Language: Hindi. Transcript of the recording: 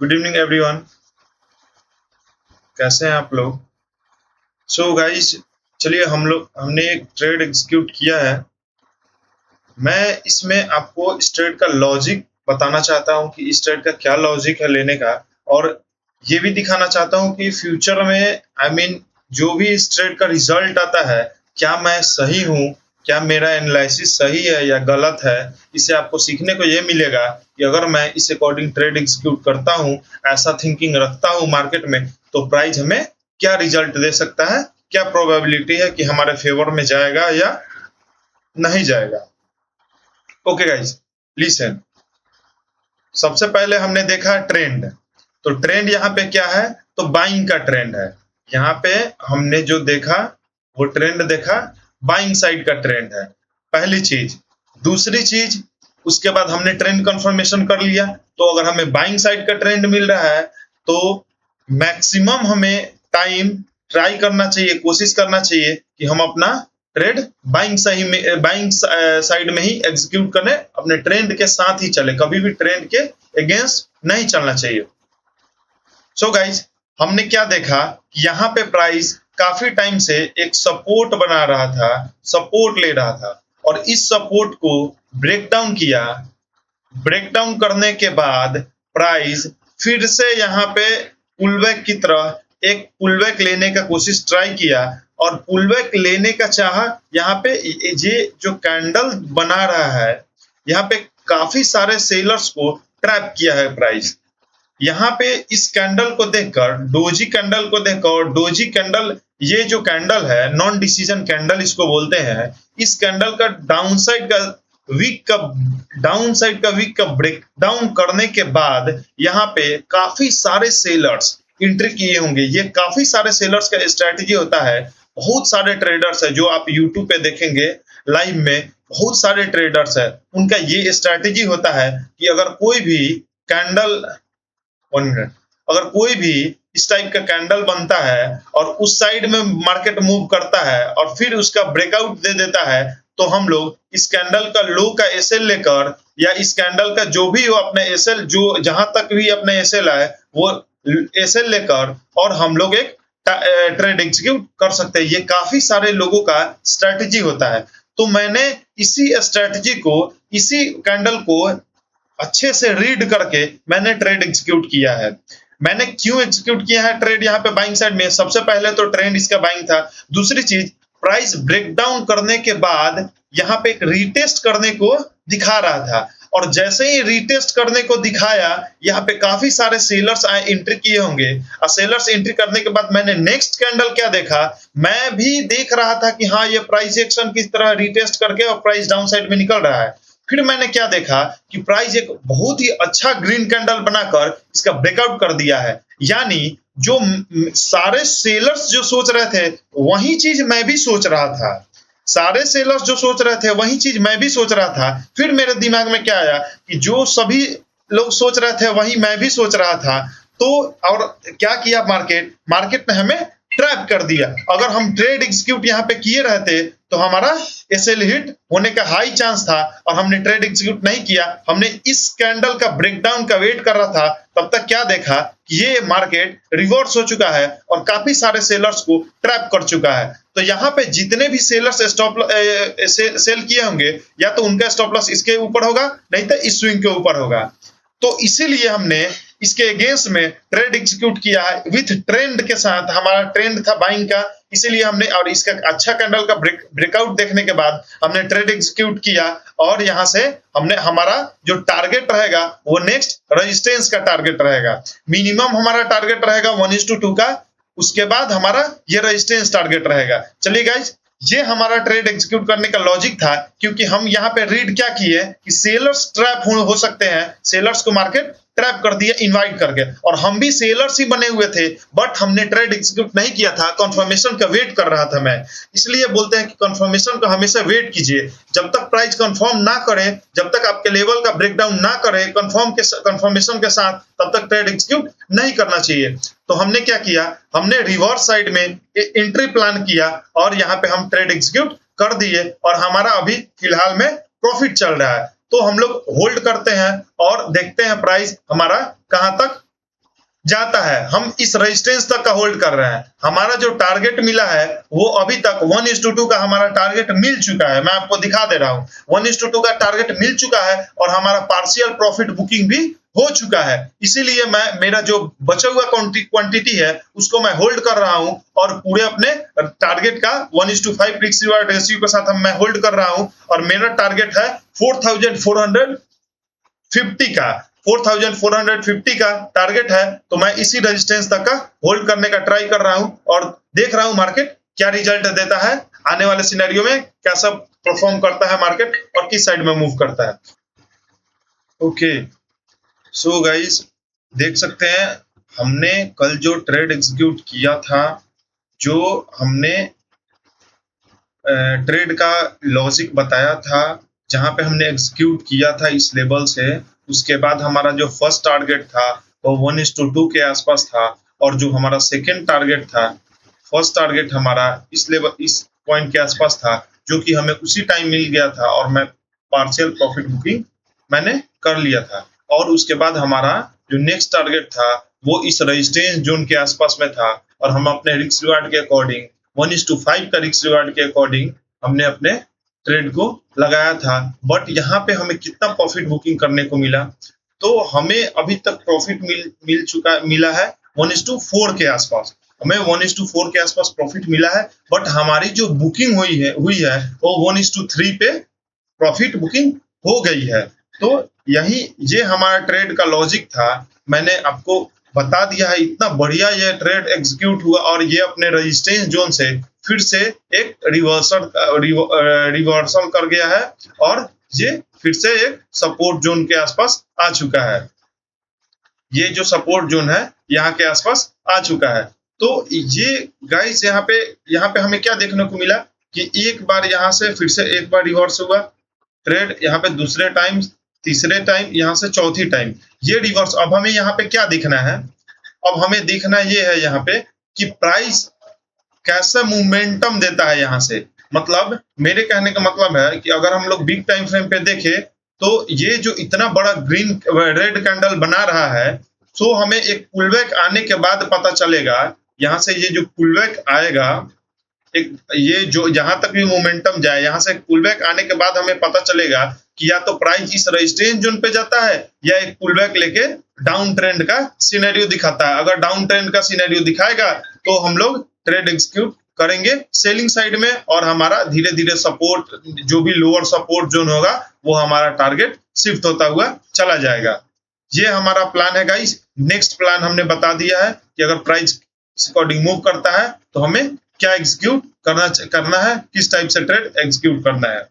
Good evening everyone. कैसे हैं आप लोग? सो गाइस, चलिए हमने एक ट्रेड एग्जीक्यूट किया है। मैं इसमें आपको इस ट्रेड का लॉजिक बताना चाहता हूं कि इस ट्रेड का क्या लॉजिक है लेने का, और ये भी दिखाना चाहता हूं कि फ्यूचर में जो भी इस ट्रेड का रिजल्ट आता है, क्या मैं सही हूं, क्या मेरा एनालिसिस सही है या गलत है। इससे आपको सीखने को ये मिलेगा कि अगर मैं इस अकॉर्डिंग ट्रेड एग्जीक्यूट करता हूं, ऐसा थिंकिंग रखता हूं मार्केट में, तो प्राइस हमें क्या रिजल्ट दे सकता है, क्या प्रोबेबिलिटी है कि हमारे फेवर में जाएगा या नहीं जाएगा। Okay guys, listen. सबसे पहले हमने देखा ट्रेंड। तो ट्रेंड यहाँ पे क्या है? तो बाइंग का ट्रेंड है। यहाँ पे हमने जो देखा वो ट्रेंड देखा, बाइंग साइड का ट्रेंड है, पहली चीज। दूसरी चीज, उसके बाद हमने ट्रेंड कंफर्मेशन कर लिया। तो अगर हमें बाइंग साइड का ट्रेंड मिल रहा है तो मैक्सिमम हमें टाइम ट्राई करना चाहिए, कोशिश करना चाहिए कि हम अपना ट्रेड बाइंग साइड में ही एग्जीक्यूट करें, अपने ट्रेंड के साथ ही चले, कभी भी ट्रेंड के अगेंस्ट नहीं चलना चाहिए। सो गाइज, हमने क्या देखा कि यहाँ पे प्राइस काफी टाइम से एक सपोर्ट बना रहा था, सपोर्ट ले रहा था, और इस सपोर्ट को ब्रेक डाउन किया। ब्रेक डाउन करने के बाद प्राइस फिर से यहाँ पे पुलबैक की तरह एक पुलबैक लेने का कोशिश ट्राई किया, और पुलबैक लेने का चाहा। यहाँ पे ये जो कैंडल बना रहा है, यहाँ पे काफी सारे सेलर्स को ट्रैप किया है प्राइस। यहाँ पे इस कैंडल को देखकर, डोजी कैंडल को देखकर, और डोजी कैंडल, ये जो कैंडल है नॉन डिसीजन कैंडल इसको बोलते हैं, इस कैंडल का वीक का ब्रेक डाउन करने के बाद यहाँ पे काफी सारे सेलर्स एंट्री किए होंगे। ये काफी सारे सेलर्स का स्ट्रेटजी होता है। बहुत सारे ट्रेडर्स है जो आप यूट्यूब पे देखेंगे लाइव में, बहुत सारे ट्रेडर्स है, उनका ये स्ट्रेटजी होता है कि अगर कोई भी कैंडल, 1 मिनट, अगर कोई भी इस टाइप का कैंडल बनता है और उस साइड में मार्केट मूव करता है और फिर उसका ब्रेकआउट दे देता है, तो हम लोग इस कैंडल का लो का एसएल लेकर, या इस कैंडल का जो भी हो अपने एसएल, जो जहां तक भी अपने एसएल आए वो एसएल लेकर, और हम लोग एक ट्रेड एग्जीक्यूट कर सकते हैं। ये काफी सारे लोगों का स्ट्रेटजी होता है। तो मैंने इसी स्ट्रेटजी को, इसी कैंडल को अच्छे से रीड करके मैंने ट्रेड एग्जीक्यूट किया है। मैंने क्यों एग्जीक्यूट किया है ट्रेड यहाँ पे बाइंग साइड में? सबसे पहले तो ट्रेंड इसका बाइंग था। दूसरी चीज, प्राइस ब्रेकडाउन करने के बाद यहाँ पे एक रीटेस्ट करने को दिखा रहा था, और जैसे ही रीटेस्ट करने को दिखाया, यहाँ पे काफी सारे सेलर्स आए, एंट्री किए होंगे। और सेलर्स एंट्री करने के बाद मैंने नेक्स्ट कैंडल क्या देखा, मैं भी देख रहा था कि हाँ, ये प्राइस एक्शन किस तरह रीटेस्ट करके और प्राइस डाउन साइड में निकल रहा है। फिर मैंने क्या देखा कि प्राइस एक बहुत ही अच्छा ग्रीन कैंडल बनाकर इसका ब्रेकआउट कर दिया है। यानी जो सारे सेलर्स जो सोच रहे थे वही चीज मैं भी सोच रहा था। सारे सेलर्स जो सोच रहे थे वही चीज मैं भी सोच रहा था। फिर मेरे दिमाग में क्या आया कि जो सभी लोग सोच रहे थे वही मैं भी सोच रहा था। तो और क्या किया मार्केट ने हमें ट्रैप कर दिया। अगर हम ट्रेड एग्जीक्यूट यहाँ पे किए रहते तो हमारा एसएल हिट होने का हाई चांस था, और हमने ट्रेड एग्जीक्यूट नहीं किया। हमने इस कैंडल का ब्रेकडाउन का वेट कर रहा था। तब तक क्या देखा कि ये मार्केट रिवर्स हो चुका है और काफी सारे सेलर्स को ट्रैप कर चुका है। तो यहाँ पे जितने भी सेलर्स सेल किए होंगे, या तो उनका स्टॉप लॉस इसके ऊपर होगा, नहीं तो इस स्विंग के ऊपर होगा। तो इसीलिए हमने इसके अगेंस्ट में ट्रेड एग्जीक्यूट किया है विथ ट्रेंड के साथ। हमारा ट्रेंड था बाइंग का, इसीलिए हमने, और इसका अच्छा कैंडल का ब्रेकआउट देखने के बाद हमने ट्रेड एग्जीक्यूट किया, और यहां से हमने, हमारा जो टारगेट रहेगा वो नेक्स्ट रेजिस्टेंस का टारगेट रहेगा। मिनिमम हमारा टारगेट रहेगा 1:2 का, उसके बाद हमारा ये रेजिस्टेंस टारगेट रहेगा। चलिए गाइज, ये हमारा ट्रेड एग्जीक्यूट करने का लॉजिक था, क्योंकि हम यहाँ पे रीड क्या किए कि सेलर्स ट्रैप हो सकते हैं, सेलर्स को मार्केट ट्रैप कर दिया इनवाइट करके, और हम भी सेलर्स ही बने हुए थे, बट हमने ट्रेड एग्जीक्यूट नहीं किया था। कंफर्मेशन का वेट कर रहा था मैं। इसलिए बोलते हैं कि कंफर्मेशन का हमेशा वेट कीजिए। जब तक प्राइस कंफर्म ना करे, जब तक आपके लेवल का ब्रेकडाउन ना करे कंफर्मेशन के साथ, तब तक ट्रेड एग्जीक्यूट नहीं करना चाहिए। तो हमने क्या किया, हमने रिवर्स साइड में एंट्री प्लान किया, और यहाँ पे हम ट्रेड एग्जीक्यूट कर दिए, और हमारा अभी फिलहाल में प्रॉफिट चल रहा है। तो हम लोग होल्ड करते हैं और देखते हैं प्राइस हमारा कहां तक जाता है, हम इस रेजिस्टेंस तक का होल्ड कर रहे हैं। हमारा जो टारगेट मिला है वो अभी तक 1:2 का हमारा टारगेट मिल चुका है। मैं आपको दिखा दे रहा हूँ, 1:2 का टारगेट मिल चुका है और हमारा पार्शियल प्रॉफिट बुकिंग भी हो चुका है। इसीलिए मैं मेरा जो बचा हुआ क्वांटिटी है उसको मैं होल्ड कर रहा हूं और पूरे अपने टारगेट का 1:5 रिस्क रिवार्ड रेशियो के साथ मैं होल्ड कर रहा हूं और मेरा टारगेट है 4450 का। 4450 का टारगेट है, तो मैं इसी रेजिस्टेंस तक का होल्ड करने का ट्राई कर रहा हूं और देख रहा हूं मार्केट क्या रिजल्ट देता है। आने वाले सिनेरियो में कैसा परफॉर्म करता है मार्केट और किस साइड में मूव करता है। ओके, सो गाइस देख सकते हैं हमने कल जो ट्रेड एग्जीक्यूट किया था, जो हमने ट्रेड का लॉजिक बताया था, जहां पे हमने एग्जीक्यूट किया था इस लेवल से, उसके बाद हमारा जो फर्स्ट टारगेट था वो 1:2 के आसपास था और जो हमारा सेकेंड टारगेट था, फर्स्ट टारगेट हमारा इस लेवल इस पॉइंट के आसपास था, जो कि हमें उसी टाइम मिल गया था और मैं पार्शियल प्रॉफिट बुकिंग मैंने कर लिया था। और उसके बाद हमारा जो नेक्स्ट टारगेट था वो इस रेजिस्टेंस जोन के आसपास में था और हम अपने रिस्क रिवार्ड के अकॉर्डिंग 1:5 का रिस्क रिवार्ड के अकॉर्डिंग हमने अपने ट्रेड को लगाया था। बट यहाँ पे हमें कितना प्रॉफिट बुकिंग करने को मिला, तो हमें अभी तक प्रॉफिट मिला है 1:4 के आसपास। हमें 1:4 के आसपास प्रॉफिट मिला है, बट हमारी जो बुकिंग हुई है वो 1:3 पे प्रॉफिट बुकिंग हो गई है। तो यही ये हमारा ट्रेड का लॉजिक था, मैंने आपको बता दिया है। इतना बढ़िया ये ट्रेड एग्जीक्यूट हुआ और ये अपने रेजिस्टेंस जोन से फिर से एक रिवर्सल कर गया है और ये फिर से एक सपोर्ट जोन के आसपास आ चुका है। ये जो सपोर्ट जोन है यहाँ के आसपास आ चुका है। तो ये गाइस यहाँ पे हमें क्या देखने को मिला कि एक बार यहाँ से फिर से एक बार रिवर्स हुआ ट्रेड, यहाँ पे दूसरे टाइम, तीसरे टाइम, यहाँ से चौथी टाइम ये रिवर्स। अब हमें यहाँ पे क्या देखना है, अब हमें देखना ये है यहाँ पे कि प्राइस कैसे मोमेंटम देता है यहाँ से। मतलब मेरे कहने का मतलब है कि अगर हम लोग बिग टाइम फ्रेम पे देखें तो ये जो इतना बड़ा ग्रीन रेड कैंडल बना रहा है, तो हमें एक पुलबैक आने के बाद पता चलेगा। यहाँ से ये जो पुलबैक आएगा, एक ये जो जहां तक भी मोमेंटम जाए, यहाँ से पुलबैक आने के बाद हमें पता चलेगा कि या तो प्राइस इस रेजिस्टेंस जोन पे जाता है या एक पुलबैक लेके डाउन ट्रेंड का सिनेरियो दिखाता है। अगर डाउन ट्रेंड का सिनेरियो दिखाएगा तो हम लोग ट्रेड एग्जीक्यूट करेंगे सेलिंग साइड में और हमारा धीरे धीरे सपोर्ट, जो भी लोअर सपोर्ट जोन होगा वो हमारा टारगेट शिफ्ट होता हुआ चला जाएगा। ये हमारा प्लान है गाइस। नेक्स्ट प्लान हमने बता दिया है कि अगर प्राइस अकॉर्डिंग मूव करता है तो हमें क्या एग्जीक्यूट करना है, किस टाइप से ट्रेड एग्जीक्यूट करना है।